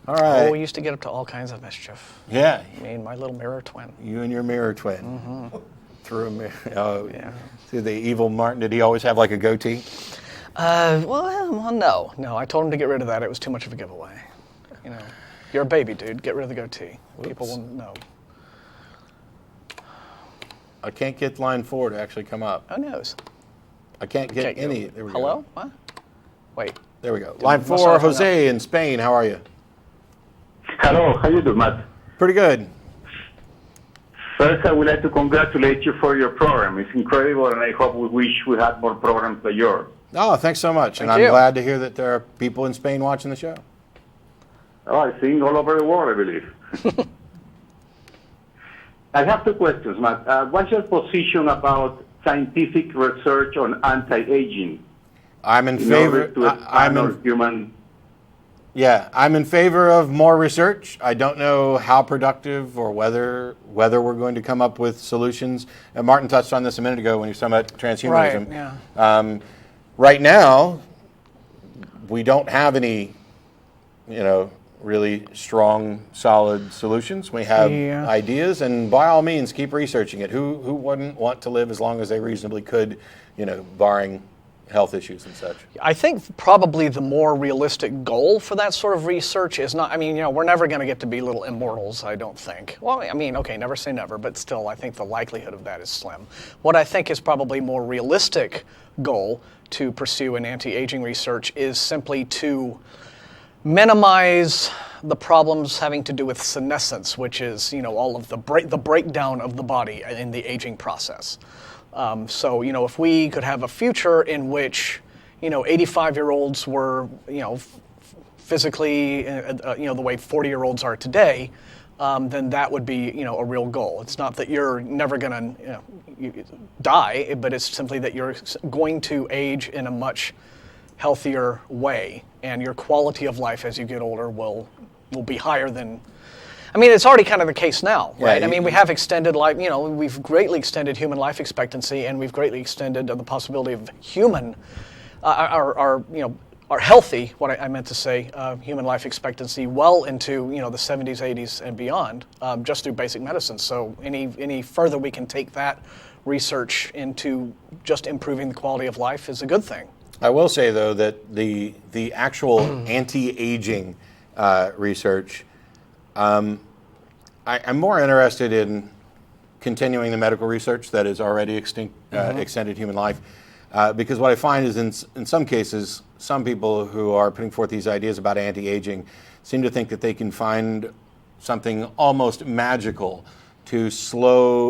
All right. Oh, we used to get up to all kinds of mischief. Yeah. Me and my little mirror twin. You and your mirror twin. Mm-hmm. Through a mirror. Oh, Yeah. See the evil Martin, did he always have like a goatee? Well, no. I told him to get rid of that. It was too much of a giveaway. You know, you're a baby, dude. Get rid of the goatee. People will know. I can't get line 4 to actually come up. Who knows? I can't get any. There we Hello? go. What? Wait. There we go. Line must 4, not have Jose in Spain. How are you? Hello, how you doing, Matt? Pretty good. First, I would like to congratulate you for your program. It's incredible, and I hope we wish we had more programs like yours. Oh, thanks so much. Thank and you. I'm glad to hear that there are people in Spain watching the show. Oh, I think all over the world, I believe. I have 2 questions, Matt. What's your position about scientific research on anti-aging? I'm in In favor. order to expand our human... Yeah, I'm in favor of more research. I don't know how productive or whether we're going to come up with solutions. And Martin touched on this a minute ago when he was talking about transhumanism. Right, yeah. Right now, we don't have any, really strong, solid solutions. We have ideas, and by all means, keep researching it. Who wouldn't want to live as long as they reasonably could, barring health issues and such? I think probably the more realistic goal for that sort of research is not, we're never going to get to be little immortals, I don't think. Well, okay, never say never, but still, I think the likelihood of that is slim. What I think is probably more realistic goal to pursue in anti-aging research is simply to minimize the problems having to do with senescence, which is, all of the breakdown of the body in the aging process. So, if we could have a future in which, 85-year-olds were, physically, the way 40-year-olds are today, then that would be, a real goal. It's not that you're never going to die, but it's simply that you're going to age in a much healthier way, and your quality of life as you get older will be higher than... it's already kind of the case now, right? Yeah, we have extended life, we've greatly extended human life expectancy, and we've greatly extended the possibility of our healthy, what I meant to say, human life expectancy well into, the 70s, 80s, and beyond, just through basic medicine. So any further we can take that research into just improving the quality of life is a good thing. I will say, though, that the actual anti-aging research, I'm more interested in continuing the medical research that has already extended human life, because what I find is in some cases, some people who are putting forth these ideas about anti-aging seem to think that they can find something almost magical to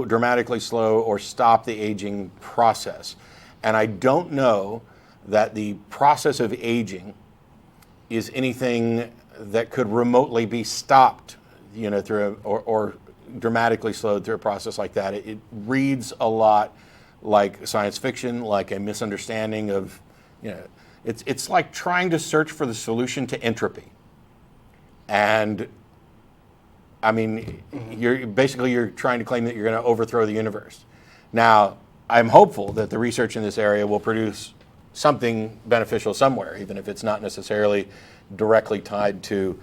dramatically slow or stop the aging process. And I don't know that the process of aging is anything that could remotely be stopped, through or dramatically slowed through a process like that. It reads a lot like science fiction, like a misunderstanding of, it's like trying to search for the solution to entropy. And you're trying to claim that you're going to overthrow the universe. Now, I'm hopeful that the research in this area will produce something beneficial somewhere, even if it's not necessarily directly tied to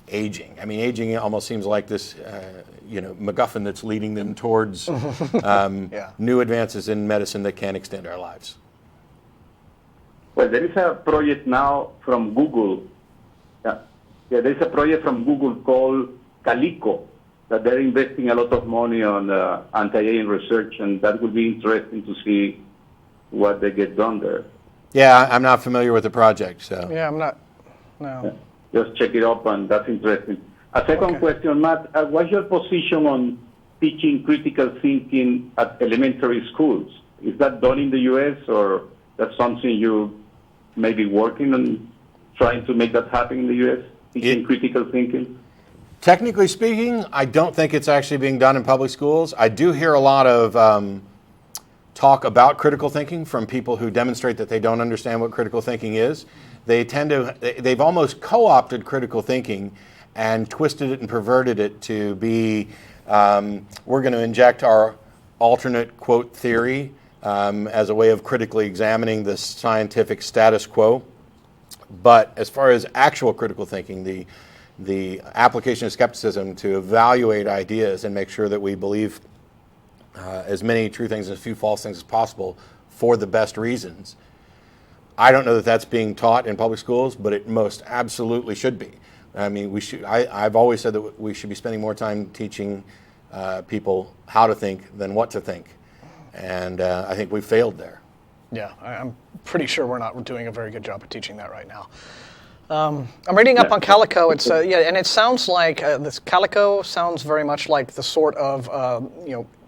aging. Aging almost seems like this, MacGuffin that's leading them towards new advances in medicine that can extend our lives. Well, there is a project now from Google. There is a project from Google called Calico that they're investing a lot of money on anti-aging research, and that would be interesting to see what they get done there. Yeah, I'm not familiar with the project, so. Yeah, I'm not. No. Just check it up, and that's interesting. A second question, Matt, what's your position on teaching critical thinking at elementary schools? Is that done in the U.S., or that's something you may be working on trying to make that happen in the U.S., teaching critical thinking? Technically speaking, I don't think it's actually being done in public schools. I do hear a lot of talk about critical thinking from people who demonstrate that they don't understand what critical thinking is. They've almost co-opted critical thinking and twisted it and perverted it to be, we're going to inject our alternate quote theory as a way of critically examining the scientific status quo. But as far as actual critical thinking, the the application of skepticism to evaluate ideas and make sure that we believe as many true things and as few false things as possible for the best reasons. I don't know that that's being taught in public schools, but it most absolutely should be. I mean, we should. I've always said that we should be spending more time teaching people how to think than what to think, and I think we failed there. Yeah, I'm pretty sure we're not doing a very good job of teaching that right now. I'm reading up on Calico. It's and it sounds like this Calico sounds very much like the sort of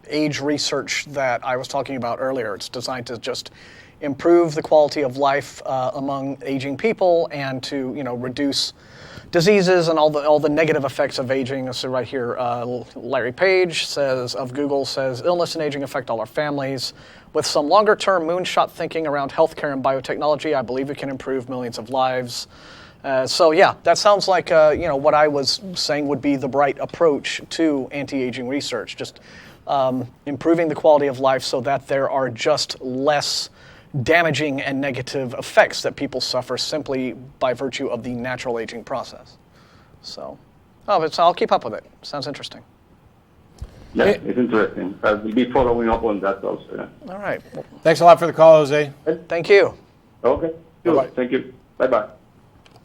age research that I was talking about earlier. It's designed to just improve the quality of life among aging people and to reduce diseases and all the negative effects of aging. So right here, Larry Page of Google says illness and aging affect all our families. With some longer-term moonshot thinking around healthcare and biotechnology, I believe it can improve millions of lives. So yeah, that sounds like what I was saying would be the right approach to anti-aging research. Just improving the quality of life so that there are just less damaging and negative effects that people suffer simply by virtue of the natural aging process. So, I'll keep up with it. Sounds interesting. Yeah, it's interesting. I'll be following up on that also. Yeah. All right. Thanks a lot for the call, Jose. Thank you. Okay. Sure. Bye-bye. Thank you. Bye-bye.